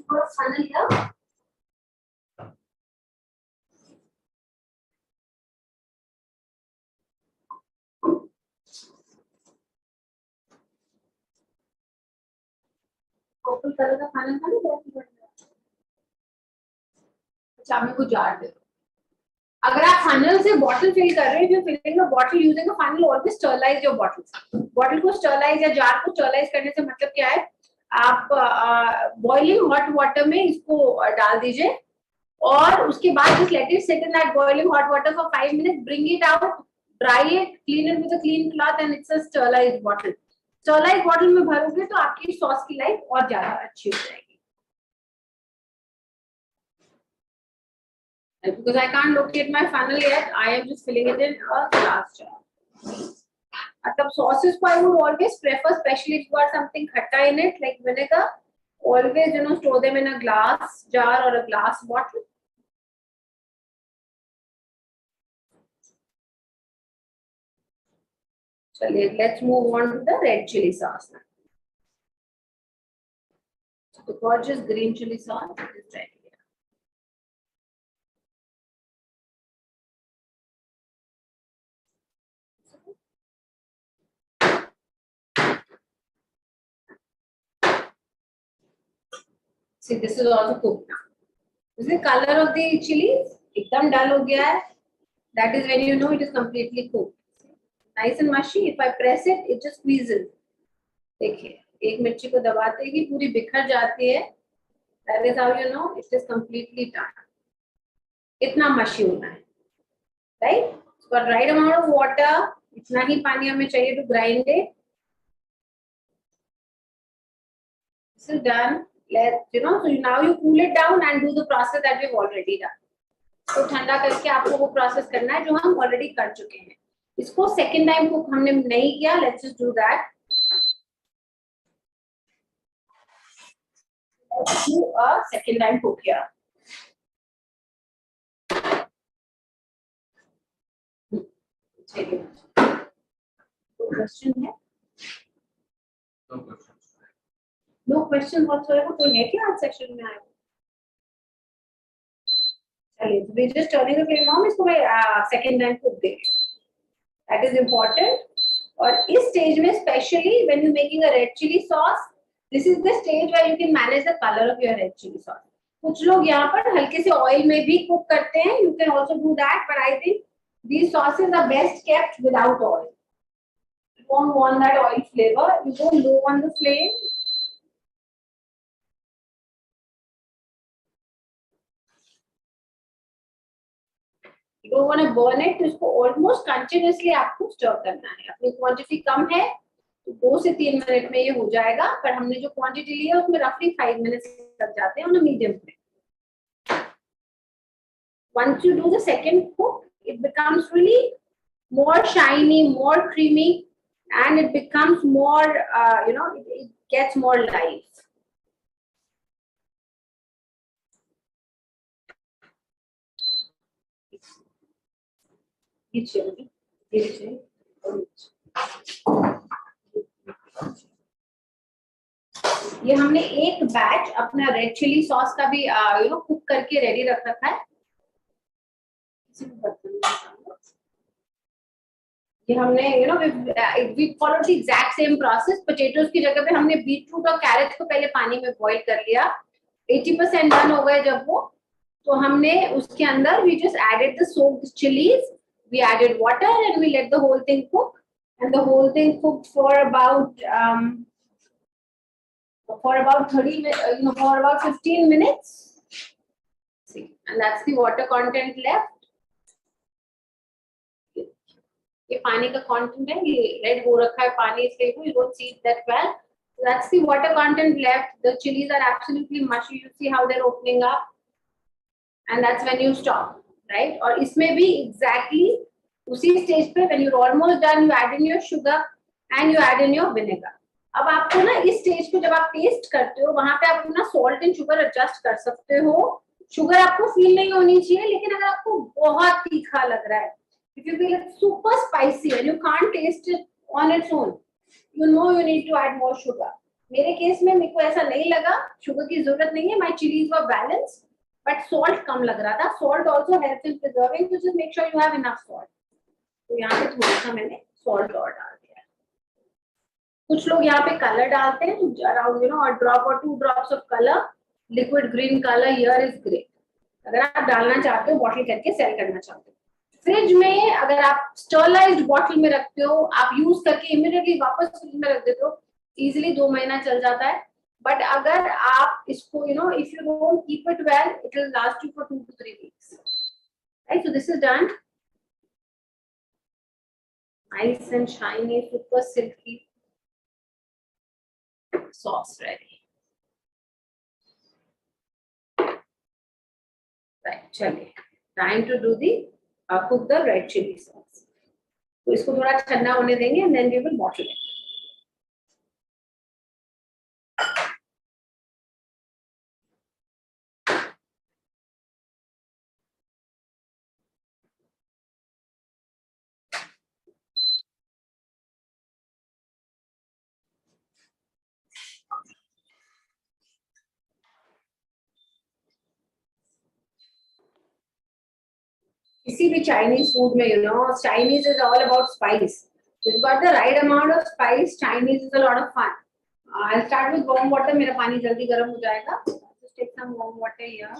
For a funnel here. Purple colour का फनल था ना बहुत ही बढ़िया. अच्छा मैं कुछ जार दे. अगर आप फनल से बॉटल फिल कर रहे हैं, if you're filling a bottle using a funnel, always sterilize your bottles. Bottle को स्टरलाइज या जार को स्टरलाइज करने से मतलब क्या है, आप बॉइलिंग हॉट वाटर में इसको डाल दीजिए और उसके बाद just let it sit in that boiling hot water for 5 minutes, bring it out, dry it, clean it with a clean cloth, and it's a sterilized bottle. Sterilized bottle में भरोगे तो आपकी सॉस की लाइफ और ज्यादा अच्छी हो जाएगी. And because I can't locate my funnel yet, I am just filling it in a glass jar. मतलब sauces को I would always prefer, especially if you got something khatta in it like vinegar, always you know store them in a glass jar or a glass bottle. So let's move on to the red chili sauce now. So the gorgeous green chili sauce is ready. See, this is also cooked now. This is the color of the chilies. एकदम dull हो गया है. That is when you know it is completely cooked. Nice and mushy. If I press it, it just squeezes. देखिए, एक मिर्ची को दबाते ही पूरी बिखर जाती है. That is how you know it is completely done. इतना mushy होना है, right? For right amount of water, इतना ही पानी हमें चाहिए to grind it. This is done. Let's so now you cool it down and do the process that we've already done. तो ठंडा करके आपको वो प्रोसेस करना है जो हम ऑलरेडी कर चुके हैं. इसको सेकेंड टाइम कुक हमने नहीं किया. Let's just do that. Let's do a second time cook here. चलिए. कोई क्वेश्चन है? No question whatsoever. कोई है क्या आज सेक्शन में आया? चलिए, we just turning the flame on. इसको मैं second time cook देंगे. That is important. और इस stage में especially when you making a red chili sauce, this is the stage where you can manage the color of your red chili sauce. कुछ लोग यहाँ पर हल्के से ऑयल में भी कुक करते हैं. You can also do that, but I think these sauces are best kept without oil. You don't want that oil flavor. You go low on the flame. You don't want to burn it. तो इसको almost continuously आपको stir करना है. अपनी quantity कम है तो 2 से 3 minute में ये हो जाएगा. पर हमने जो क्वांटिटी ली है उसमें roughly 5 minutes लग जाते हैं on a medium flame. Once you do the second cook, it becomes really more shiny, more creamy, and it becomes more, it gets more life. ये हमने एक बैच अपना रेड चिली सॉस का भी cook करके रेडी रख रखा है। ये हमने we follow the exact same process. Potatoes की जगह पे हमने बीटरूट और कैरेट को पहले पानी में बॉईल कर लिया। 80% डन हो गए जब वो, तो हमने उसके अंदर we just added the soaked chillies, we added water and we let the whole thing cook, and the whole thing cooked for about 30 minutes, for about 15 minutes. See, and that's the water content left. ये पानी का content है, ये red हो रखा है पानी, इसलिए you don't see it that well. So that's the water content left. The chilies are absolutely mushy. You see how they're opening up, and that's when you stop, right? और इसमें भी exactly उसी stage पे when you're almost done, you add in your sugar and you add in your vinegar. अब आपको ना इस stage पे जब आप टेस्ट करते हो, वहां पे आप अपना सॉल्ट एंड शुगर एडजस्ट कर सकते हो। शुगर आपको फील नहीं होनी चाहिए, लेकिन अगर आपको बहुत तीखा लग रहा है, if you feel it's super spicy and you can't taste it on its own, you know you need to add more sugar. मेरे केस में मेरे को ऐसा नहीं लगा, शुगर की जरूरत नहीं है, my chilies were balanced, but salt कम लग रहा था। Salt also helps in preserving, so just make sure you have enough salt. तो यहाँ पे थोड़ा सा मैंने salt और डाल दिया। कुछ लोग यहाँ पे कलर डालते हैं, around a drop or 2 drops of color, liquid green color here is great. अगर आप डालना चाहते हो, बॉटल करके सेल करना चाहते हो। फ्रिज में अगर आप स्टरलाइज्ड बॉटल में रखते हो, आप यूज करके इमीडिएटली वापस फ्रिज में रख देते हो, इजीली 2 महीना चल जाता है। बट अगर आप इसको if you don't keep it well, it will last you for 2 to 3 weeks. Right, so this is done. Nice and shiny, super silky sauce ready. Right, चलिए, time to do the cook the red chili sauce. तो इसको थोड़ा ठंडा होने देंगे and then we will bottle it. किसी भी Chinese food में Chinese is all about spice. So you've got the right amount of spice. Chinese is a lot of fun. I'll start with warm water. मेरा पानी जल्दी गर्म हो जाएगा. Just take some warm water here.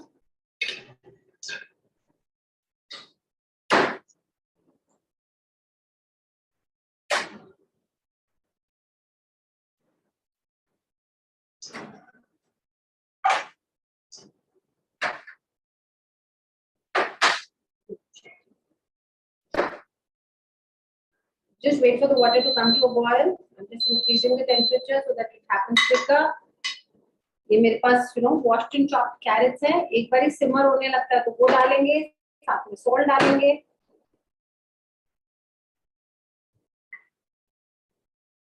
Just wait for the water to come to a boil. I'm just increasing the temperature so that it happens quicker. ये मेरे पास washed and chopped carrots है। एक बार ही सिमर होने लगता है तो वो डालेंगे, साथ में salt डालेंगे।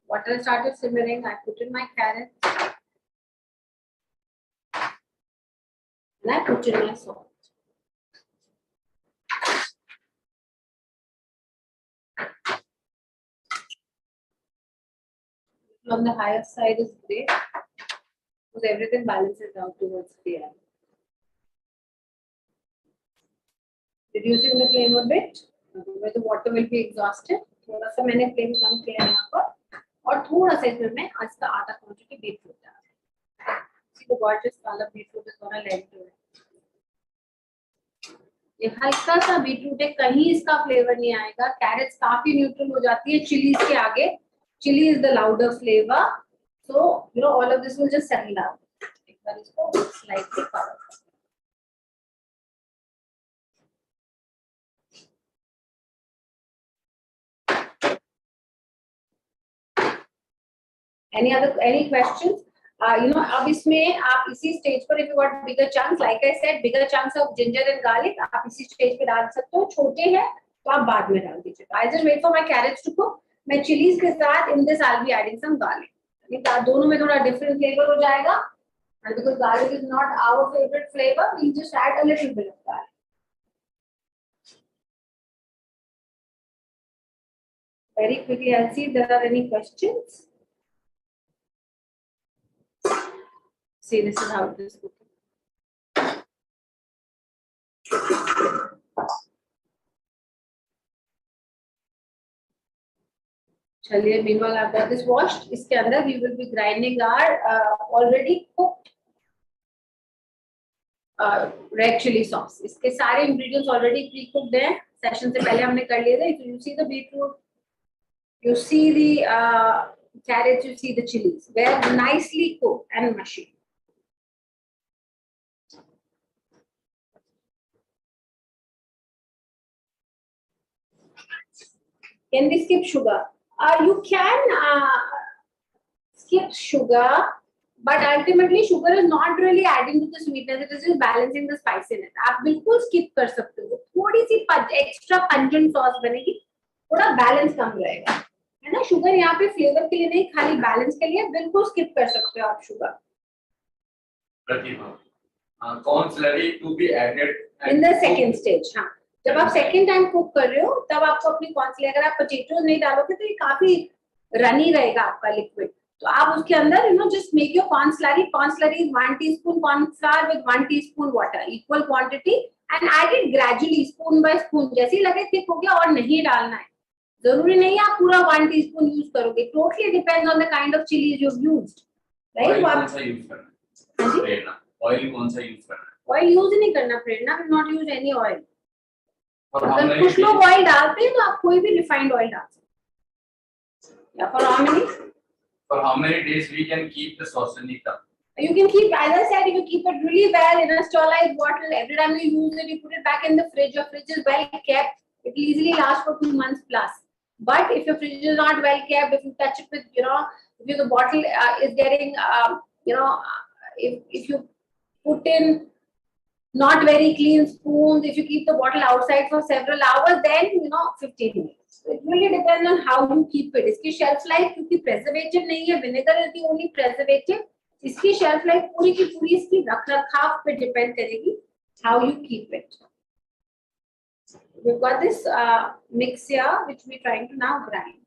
Water started simmering. I put in my carrots and I put in my salt. On the higher side is great because everything balances out towards the end. Reducing the flame a bit, where the water will be exhausted. थोड़ा सा मैंने flame कम किया यहाँ पर, और थोड़ा सा इसमें मैं इसका आधा क्वांटिटी बीटरूट डाल रही हूँ। See the gorgeous color beetroot is gonna lend to it. ये हल्का सा बीटरूट है, कहीं इसका फ्लेवर नहीं आएगा। कैरेट्स काफी न्यूट्रल हो जाती है चिलीज के आगे। Chili is the louder flavor, so all of this will just settle down. एक बार इसको slightly cover. Any questions? अब इसमें आप इसी स्टेज पर if you got bigger chunks, like I said, bigger chunks of ginger and garlic, आप इसी stage पे डाल सकते हो। छोटे हैं तो आप बाद में डाल दीजिए। I just wait for my carrots to cook. मैं चिलीज के साथ in this I'll be adding some garlic. दोनों में थोड़ा different flavor हो जाएगा, and because garlic is not our favorite flavor, we just add a little bit of garlic. Very quickly, I'll see if there are any questions. see, this is how it is cooking. चलिए, meanwhile I've got this washed. इसके अंदर we will be grinding our already cooked red chili sauce. इसके सारे ingredients already pre-cooked हैं. Session से पहले हमने कर लिए थे. So you see the beetroot, you see the carrots, you see the chilies. They're nicely cooked and mushy. Can we skip sugar? You can skip sugar, but ultimately sugar is not really adding to the sweetness. It is just balancing the spiciness. आप बिल्कुल skip कर सकते हो. थोड़ी सी extra pungent sauce बनेगी, थोड़ा balance कम रहेगा, है ना? Sugar यहाँ पे flavor के लिए नहीं, खाली balance के लिए. बिल्कुल skip कर सकते हो आप sugar. Pratibha, corn slurry to be added in the second stage. हाँ, जब आप सेकेंड टाइम कुक कर रहे हो तब आपको अपनी कॉर्नस्लरी, अगर आप पोटैटोज नहीं डालोगे तो ये काफी रनी रहेगा आपका लिक्विड. तो आप उसके अंदर just make your corn slurry. Corn slurry is 1 teaspoon cornflour with 1 teaspoon water, equal quantity, and add it gradually, spoon by spoon. जैसे ही लगे थिक हो गया और नहीं डालना है, जरूरी नहीं है आप पूरा 1 टीस्पून यूज करोगे. Totally depends on the kind of chillies you have used, right? तो आप कौन सा यूज करना है? हां जी, ऑयल कौन सा यूज करना है? ऑयल यूज नहीं करना. Prerna will not use any oil. अगर कुछ लोग ऑयल डालते हैं तो आप कोई भी रिफाइंड ऑयल डाल सकते हैं. या for how many days we can keep the sauce in the tub? You can keep, as I said, you keep it really well in a sterilized bottle. Every time you use it, you put it back in the fridge. Your fridge is well kept. It will easily last for 2 months plus. But if your fridge is not well kept, if you touch it with, if the bottle is getting, if you put in not very clean spoons, if you keep the bottle outside for several hours, then 15 minutes. So it really depends on how you keep it. इसकी shelf life क्योंकि preservative नहीं है, vinegar is the only preservative. इसकी shelf life पूरी की पूरी इसकी रखरखाव पे depend करेगी how you keep it. We've got this mix here which we're trying to now grind.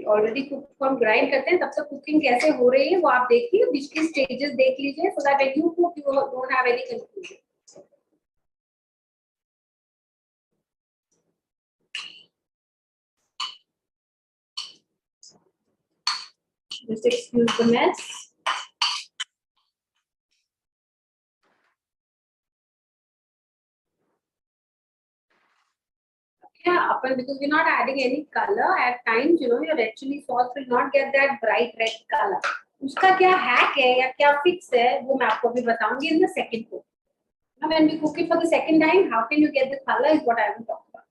Already cook हम ग्राइंड करते हैं, तब तक कुकिंग कैसे हो रही है वो आप देखिए, बीच की स्टेजेस देख लीजिए, so that when you cook you don't have any confusion. Just excuse the mess. Yeah, because we're not adding any color at times, your red chili sauce will not get that bright red color. उसका क्या hack है या क्या fix है वो मैं आपको अभी बताऊंगी in the second cook. Now when we cook it for the second time, how can you get the color is what I will talk about.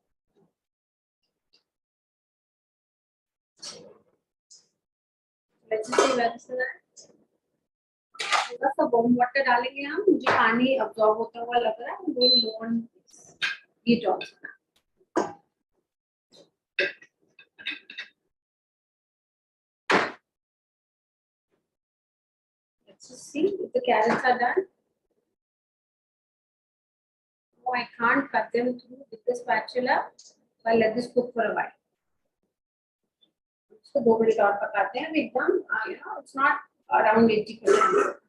Let's just see where this is at. थोड़ा सा warm water डालेंगे हम. मुझे पानी absorb होता हुआ लग रहा है. I'm going low on heat also. Just see if the carrots are done. Oh, I can't cut them through with the spatula. So I'll let this cook for a while. So 2 minute और पकाते हैं. एकदम it's not around 80%.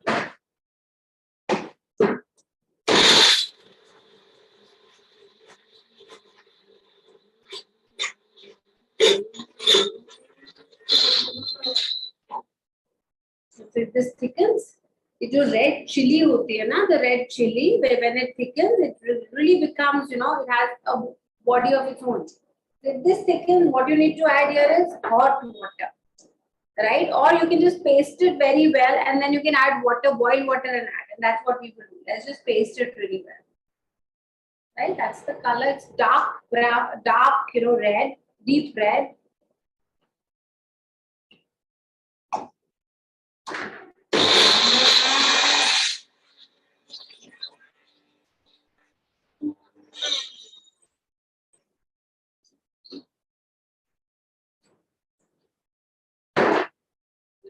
So if this thickens, it जो red chili होती है ना, the red chili, when it thickens, it really becomes, it has a body of its own. So if this thickens, what you need to add here is hot water, right? Or you can just paste it very well, and then you can add water, boil water, and add. And that's what we will do. Let's just paste it really well, right? That's the color. It's dark brown, dark, red, deep red.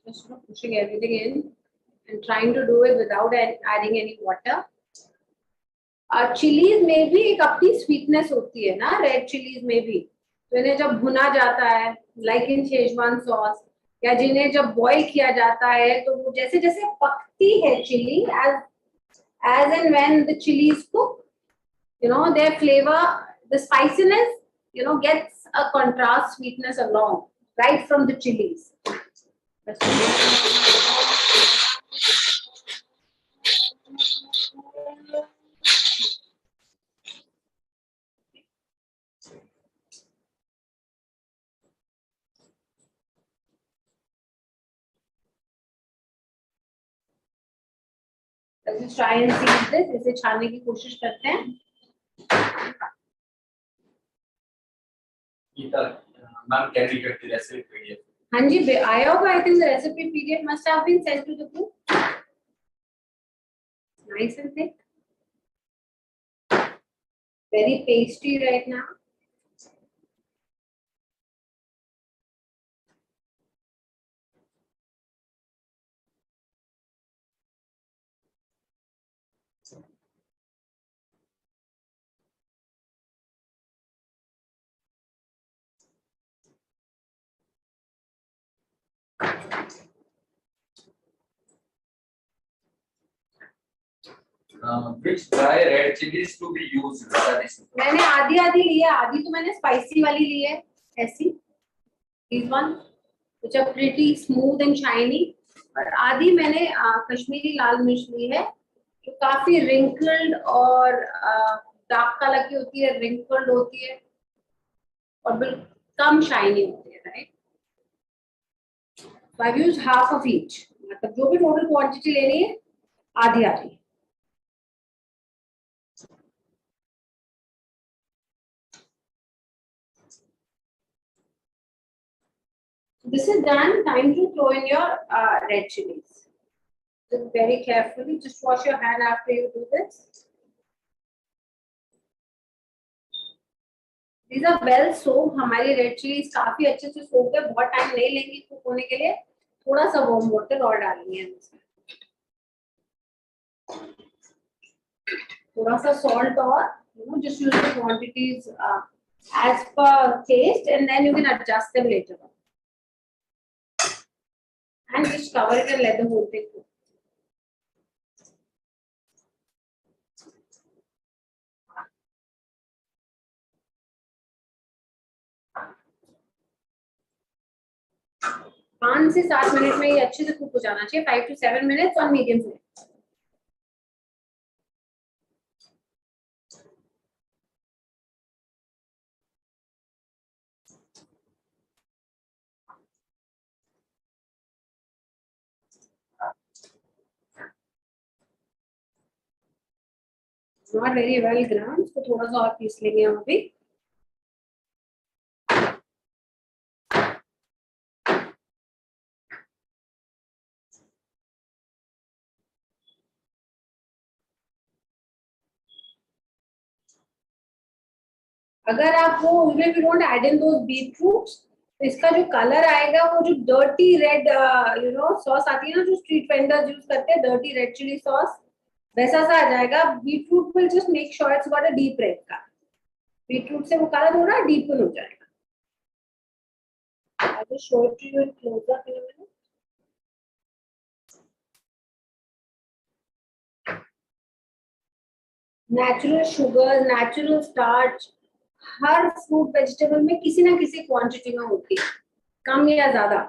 Just pushing everything in and trying to do it without adding any water. Chilies में भी एक अपनी sweetness होती है ना, red chilies में भी. तो इन्हें जब भुना जाता है लाइक इन शेजवान सॉस, या जिन्हें जब बॉईल किया जाता है, तो वो जैसे जैसे पकती है chilli, as and when the chili is cooked, their flavor, the spiciness, gets a contrast sweetness along right from the chilies. Let's just try and see this. इसे छानने की कोशिश करते हैं. Ma'am can we get the recipe PDF? हाँ जी, आया होगा. I think the recipe PDF must have been sent to the group. Nice and thick. Very pasty right now. Which dry red chilies to be used? मैंने आधी आधी ली है. आधी तो मैंने स्पाइसी वाली ली है, ऐसी. These one, which are pretty smooth and shiny. और आधी मैंने कश्मीरी लाल मिर्च ली है, जो काफी wrinkled और डार्क कलर की होती है, wrinkled होती है और बिल्कुल कम शाइनी होती है, right. So I've used half of each. मतलब जो भी टोटल क्वांटिटी लेनी है, आधी आधी. This is done. Time to throw in your red chilies. So very carefully. Just wash your hand after you do this. These are well soaked. हमारी red chilies काफी अच्छे से soaked है. बहुत टाइम नहीं लेंगी कुक होने के लिए. थोड़ा सा warm water और डालेंगे इसमें. थोड़ा सा salt और just use the quantities as per taste, and then you can adjust them later on. And just cover it and let the whole thing cook. पाँच से 7 मिनट में ये अच्छे से कुक हो जाना चाहिए. 5 to 7 minutes on medium flame. Not very well ground, तो थोड़ा सा और पीस लेंगे हम अभी. अगर आप वो even if you don't add in those beetroots, तो इसका जो कलर आएगा वो जो dirty red सॉस आती है ना, जो स्ट्रीट वेंडर्स यूज करते हैं, dirty red chili sauce, वैसा सा आ जाएगा. Beetroot will just make sure it's got a deep red color. Beetroot से वो कलर थोड़ा डीपन हो जाएगा. I will show it to you in close up in a minute. Natural sugar, natural starch, her fruit vegetable में किसी ना किसी quantity में होती है, कम या ज्यादा,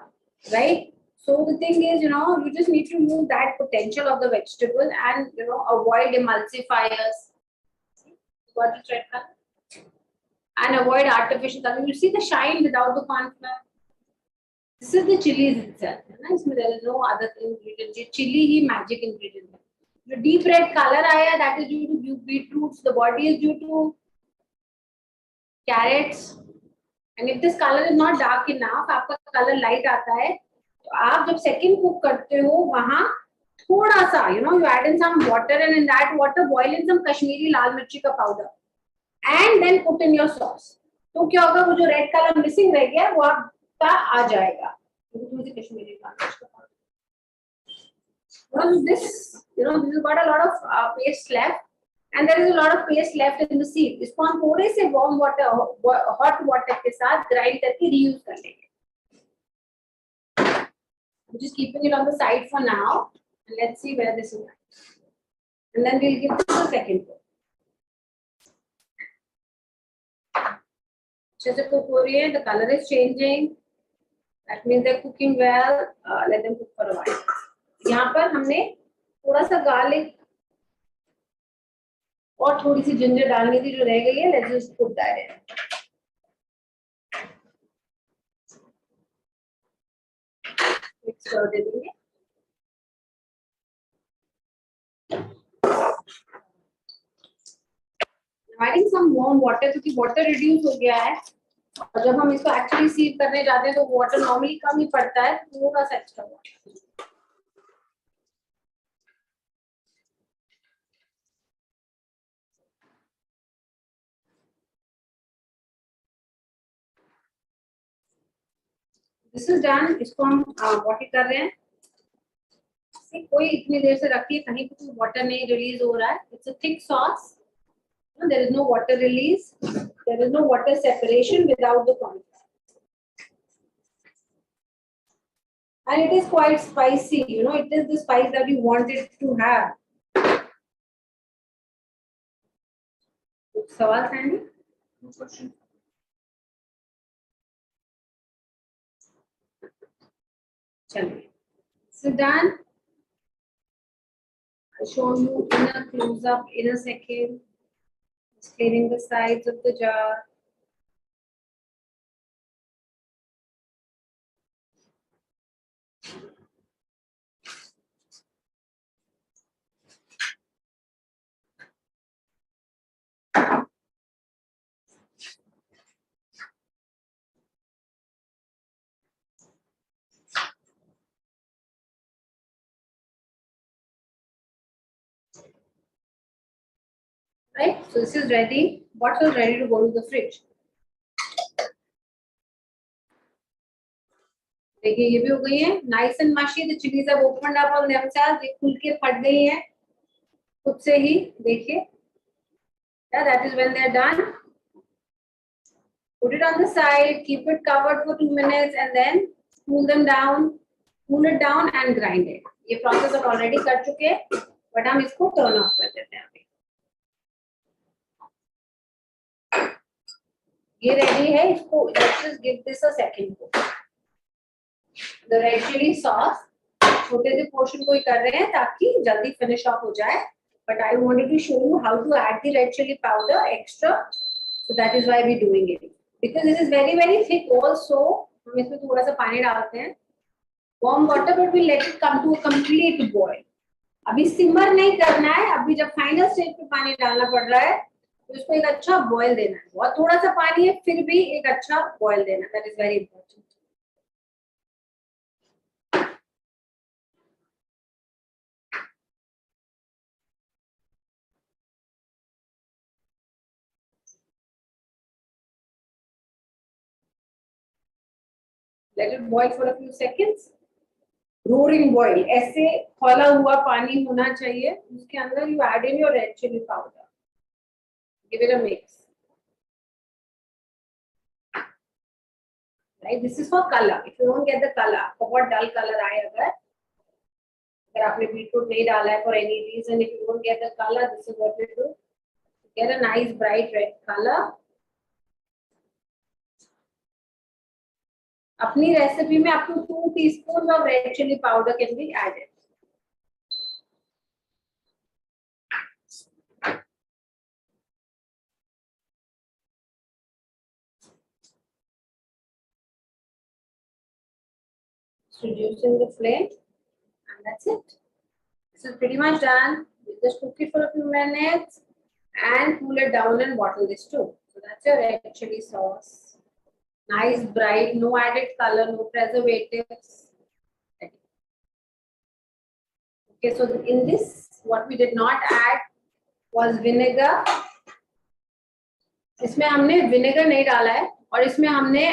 right. So the thing is, you just need to use that potential of the vegetable and avoid emulsifiers. Got it right, color? And avoid artificial color. You see the shine without the corn flour. This is the chilies itself. There is no other ingredient. Chili he magic ingredient है. The deep red color आया, that is due to beetroots. The body is due to carrots. And if this color is not dark enough, आपका color light आता है, तो आप जब second cook करते हो वहाँ थोड़ा सा you add in some water, and in that water boil in some Kashmiri लाल मिर्ची का powder, and then put in your sauce. तो क्या होगा, वो जो red color missing रह गया वो आपका आ जाएगा. कश्मीरी लाल मिर्च का powder. This has got a lot of paste left. and there is a lot of paste left in the seed. इसको हम थोड़े से warm water, hot water के साथ grind करके reuse कर लेंगे. I'm just keeping it on the side for now, and let's see where this is at. And then we'll give this a second cook. अच्छे से cook हो रही है. The color is changing. That means they're cooking well. Let them cook for a while. यहाँ पर हमने थोड़ा सा garlic और थोड़ी सी जिंजर डालनी थी जो रह गई है. Let's just put that in. Mix कर दे देंगे. Adding some warm water क्योंकि water reduce हो गया है. और जब हम इसको एक्चुअली सीव करने जाते हैं तो वाटर नॉर्मली कम ही पड़ता है. थोड़ा सा extra water. This is done. इसको हम बॉईल कर रहे हैं. कोई इतनी देर से रखिए कहीं पे कोई वाटर नहीं रिलीज हो रहा है. It's a thick sauce. There is no water release. There is no water separation without the cornflour. And it is quite spicy, you know, it is the spice that we want it to have. सवाल Sandy? No question. चलिए. So done. I'll show you in a close up in a second. Just cleaning the sides of the jar. Right, so this is ready. What is ready to go to the fridge? देखिए ये भी हो गई है. Nice and mushy. The chilies have opened up on themselves. ये खुल के फट गई हैं खुद से ही. देखिए. Yeah, that is when they are done. Put it on the side. Keep it covered for 2 minutes and then cool them down. Cool it down and grind it. ये process हम already कर चुके हैं, but हम इसको turn off कर देते हैं. ये रेडी है. इसको let's just give this a second cook. The red chili sauce छोटे से पोर्शन को ही कर रहे हैं ताकि जल्दी फिनिश ऑफ हो जाए. But I wanted to show you how to add the red chili powder extra. So that is why we doing it. Because this is very very thick also. हम इसमें थोड़ा सा पानी डालते हैं. Warm water, but we let it come to a complete boil. अभी सिमर नहीं करना है. अभी जब फाइनल स्टेज पे पानी डालना पड़ रहा है तो इसको एक अच्छा बॉयल देना है. बहुत थोड़ा सा पानी है फिर भी एक अच्छा बॉयल देना. That is very important. Let it boil for a few seconds. Roaring boil. ऐसे खौला हुआ पानी होना चाहिए. उसके अंदर you add in your red chili powder. Give it a mix. Right? This is for color. If you don't get the color, बहुत dull color आए अगर आपने बीटरूट नहीं डाला है for any reason, if you don't get the color, this is what you do. Get a nice bright red color. अपनी recipe में आपको 2 teaspoons of red chili powder can be added. Reducing the flame, and that's it. This is pretty much done. You just cook it for a few minutes and cool it down and bottle this too. So that's your red chili sauce. Nice, bright, no added color, no preservatives. Okay, so in this, what we did not add was vinegar. इसमें हमने vinegar नहीं डाला है और इसमें हमने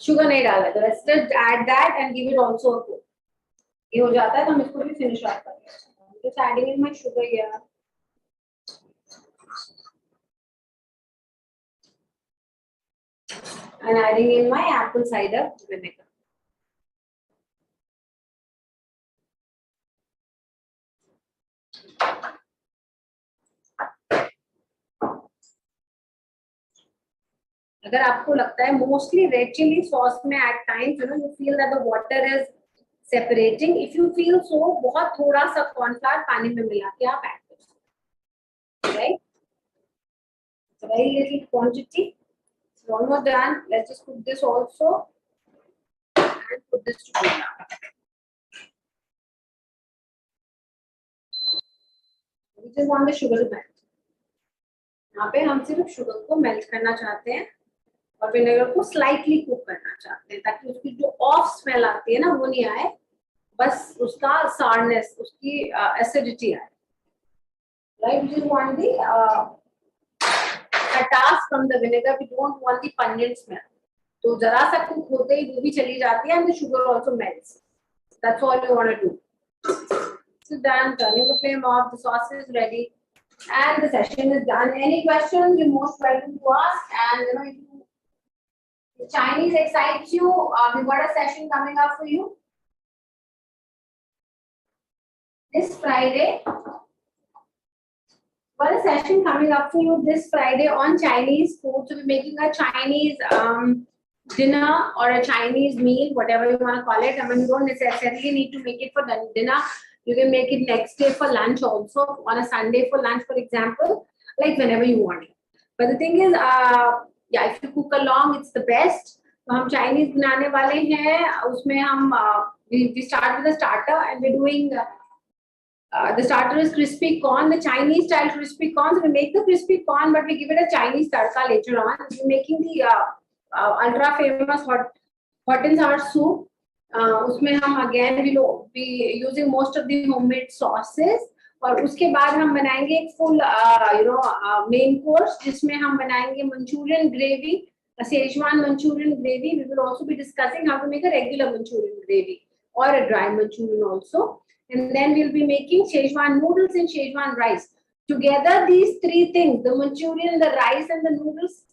sugar नहीं डाला है. तो let's just add that and give it also a cook. ये हो जाता है तो हम इसको भी finish off करेंगे. I'm just adding in my sugar here. and adding in my apple cider vinegar. अगर आपको लगता है मोस्टली रेड चिली सॉस में at times you feel that the water is separating, if you feel so बहुत थोड़ा सा cornflour पानी में मिला के आप ऐड कर सकते हैं, right? Very little quantity, almost done. Let's just put this also and put this together. We just want the sugar to melt. यहाँ पे हम सिर्फ शुगर को मेल्ट करना चाहते हैं और विनेगर को स्लाइटली कुक करना चाहते हैं ताकि उसकी जो ऑफ स्मेल आती है ना वो नहीं आए, बस उसका सारनेस, उसकी एसिडिटी आए, right? We just want the खटास from the vinegar, we don't want the pungent smell. तो जरा सा कुक होते ही वो भी चली जाती है and the sugar also melts. That's all you want to do. So done. Turning the flame off. The sauce is ready, and the session is done. Any questions? You're most welcome to ask. And if Chinese excites you, we've got a session coming up for you this Friday. Got a session coming up for you this Friday on Chinese food. So we're making a Chinese dinner or a Chinese meal, whatever you want to call it. I mean, you don't necessarily need to make it for dinner. You can make it next day for lunch also, on a Sunday for lunch, for example, like whenever you want it. But the thing is, yeah, if you cook along, it's the best. तो हम Chinese बनाने वाले हैं, उसमें हम we start with the starter and we're doing the starter is crispy corn, the Chinese style crispy corn. So we make the crispy corn, but we give it a Chinese tadka later on. We're making the ultra famous hot and sour soup. उसमें हम again we'll be using most of the homemade sauces. और उसके बाद हम बनाएंगे एक full main course जिसमें हम बनाएंगे Manchurian gravy, a Szechuan Manchurian gravy. We will also be discussing how to make a regular Manchurian gravy or a dry Manchurian also. And then we'll be making Szechuan noodles and Szechuan rice. Together, these three things, the Manchurian, the rice and the noodles,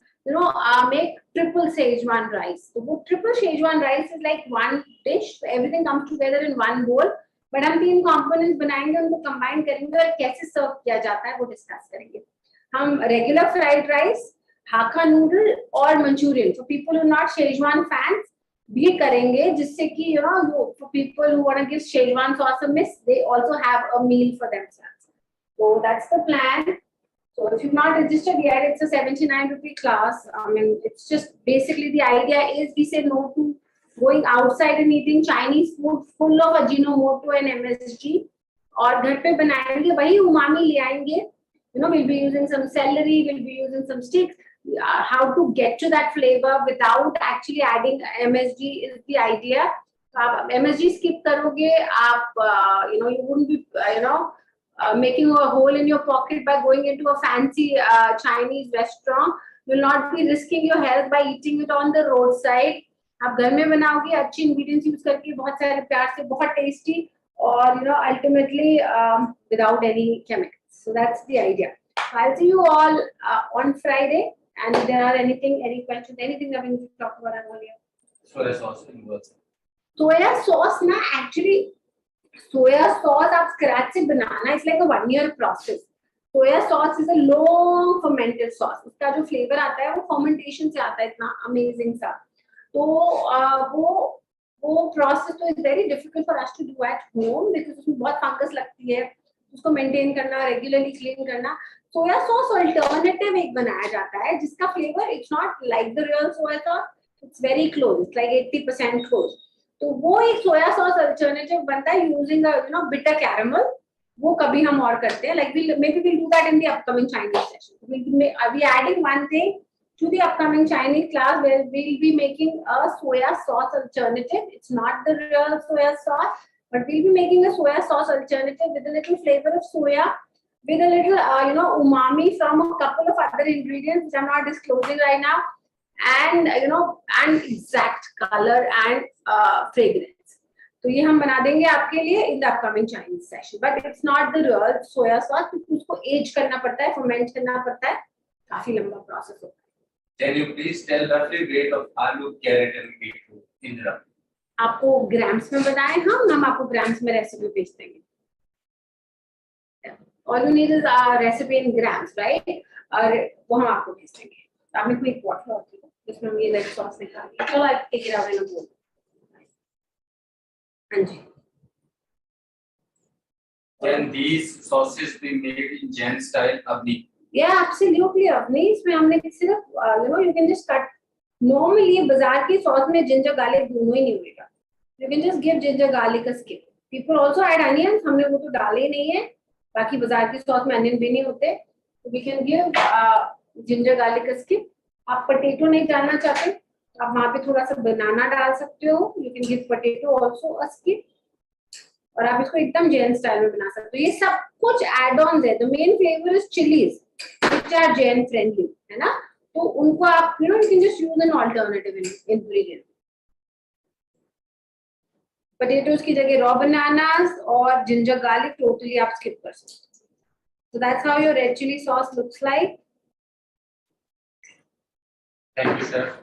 make triple Szechuan rice. So triple Szechuan rice is like one dish. So everything comes together in one bowl. But हम तीन components बनाएंगे, उनको combine करेंगे और कैसे serve किया जाता है वो discuss करेंगे. हम regular fried rice, Hakka noodle और Manchurian. So people who are not Szechuan fans भी करेंगे जिससे कि for people who want to give Szechuan sauce a miss, they also have a meal for themselves. So that's the plan. So if you've not registered yet, it's a 79 rupee class. I mean, it's just basically the idea is we say no to going outside and eating Chinese food full of Ajinomoto and MSG. और घर पे बनाएंगे वही umami ले आएंगे. We'll be using some celery, we'll be using some sticks. How to get to that flavor without actually adding MSG is the idea. So आप MSG skip करोगे, आप you wouldn't be making a hole in your pocket by going into a fancy Chinese restaurant. You will not be risking your health by eating it on the roadside. आप घर में बनाओगे अच्छी ingredients use करके बहुत सारे प्यार से बहुत tasty और ultimately without any chemicals. So that's the idea. So I'll see you all on Friday. And if there are any questions, anything that we need to talk about, I'm all here. Soya sauce in words. Soya sauce na actually soya sauce आप scratch से बनाना, it's like a 1-year process. Soya sauce is a long fermented sauce. उसका जो flavor आता है वो fermentation से आता है, इतना amazing सा. तो वो process तो is very difficult for us to do at home because उसमें बहुत fungus लगती है, उसको maintain करना, regularly clean करना. सोया सॉस अल्टरनेटिव एक बनाया जाता है जिसका flavour it's not like the real soya sauce, it's very close, it's like 80% close. तो वो एक सोया सॉस अल्टरनेटिव बनता है यूजिंग बिटर कैरेमल. वो कभी हम और करते हैं, like maybe we'll do that in the upcoming Chinese session. We'll be adding one thing to the upcoming Chinese class where we'll be making a soya sauce alternative. It's not the real soya sauce, but we'll be making a soya sauce alternative with a little flavor of soya, with a little umami from a couple of other ingredients which I'm not disclosing right now, and and exact color and fragrance. तो ये हम बना देंगे आपके लिए in the upcoming Chinese session. But it's not the real soya sauce क्योंकि उसको age करना पड़ता है, ferment करना पड़ता है, काफी लंबा process होता है. Can you please tell roughly weight of aloo, carrot and beetroot in gram? आपको ग्राम्स में बताएं हम आपको ग्राम्स में रेसिपी भेज देंगे. All you need is a recipe in grams, right? और वो हम आपको भेज देंगे. आप मेरे को एक बॉटल और दो जिसमें हम ये रेड सॉस निकालेंगे. चलो आप टेक इट आउट एंड बोल. हाँ जी. Can these sauces be made in Jain style? Abni? Yeah, absolutely. अपने इसमें हमने सिर्फ you can just cut. Normally बाजार की सॉस में जिंजर गार्लिक दोनों ही नहीं होगा. You can just give ginger garlic a skip. People also add onions. हमने वो तो डाले ही नहीं है. बाकी बाजार की सॉस में अनियन भी नहीं होते. So we can give ginger garlic a skip. आप पोटैटो नहीं डालना चाहते, आप वहाँ पे थोड़ा सा बनाना डाल सकते हो. You can give potato also a skip. और आप इसको एकदम जैन स्टाइल में बना सकते हो. ये सब कुछ एड-ऑन्स है. The main flavor is chilies, which are Jain friendly, है ना? तो उनको आप you can just use an alternative ingredient. Potatoes की जगह raw bananas और ginger garlic totally आप skip कर सकते हो. So that's how your red chili sauce looks like. Thank you, sir.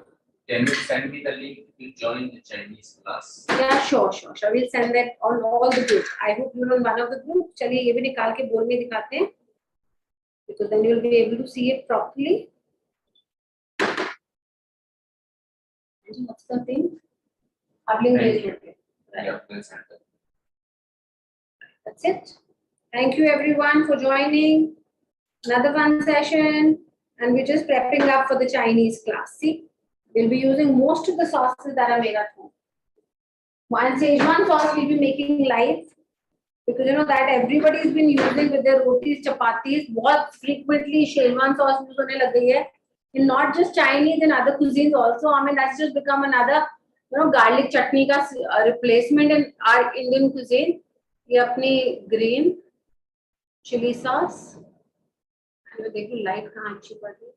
Can you send me the link to join the Chinese class? Yeah, sure. We'll send that on all the groups. I hope you're on one of the groups. चलिए ये भी निकाल के बोल में दिखाते हैं, because then you'll be able to see it properly. What's the thing? आप link भेज दोगे. Yeah, please send it. That's it. Thank you everyone for joining. Another one session, and we're just prepping up for the Chinese class. See, we'll be using most of the sauces that are made at home. One Szechuan sauce we'll be making live, because that everybody's been using with their rotis, chapatis. बहुत frequently Szechuan sauce use होने लग गई है. In not just Chinese, in other cuisines also. I mean, that's just become another garlic chutney का replacement in our Indian cuisine. ये अपनी green chili sauce. and देखो light कहाँ अच्छी पड़ रही है.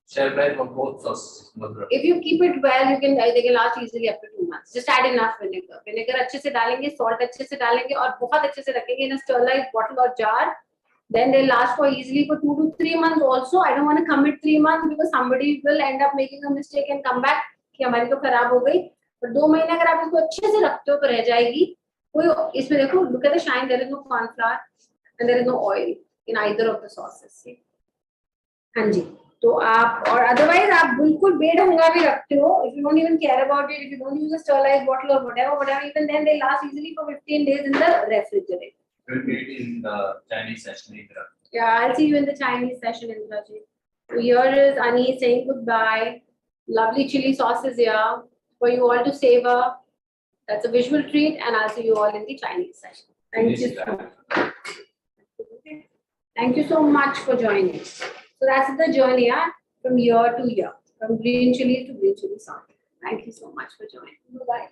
Shelf life of both sauces. If you keep it well, they can last easily up to 2 months. Just add enough vinegar. Vinegar अच्छे से डालेंगे, salt अच्छे से डालेंगे और बहुत अच्छे से रखेंगे in a sterilized bottle or jar. Then they last for easily for 2 to 3 months also. I don't want to commit 3 months because somebody will end up making a mistake and come back कि हमारी तो खराब हो गई. पर 2 महीने अगर आप इसको अच्छे से रखते हो तो रह जाएगी. कोई इसमें देखो, look at the shine. There is no corn flour and there is no oil in either of the sauces. हाँ जी. तो आप और अदरवाइज आप बिल्कुल बेढंगा भी रखते हो. If you don't even care about it, if you don't use a sterilized bottle or whatever, even then they last easily for 15 days in the refrigerator. We'll meet in the Chinese session, Indra. Yeah, I'll see you in the Chinese session, Indra ji. So here is Ani saying goodbye. Lovely chili sauces here for you all to savor. That's a visual treat, and I'll see you all in the Chinese session. Thank you so much. Thank you so much for joining. So that's the journey, from year to year, from green chili to green chili sauce. Thank you so much for joining. Bye-bye.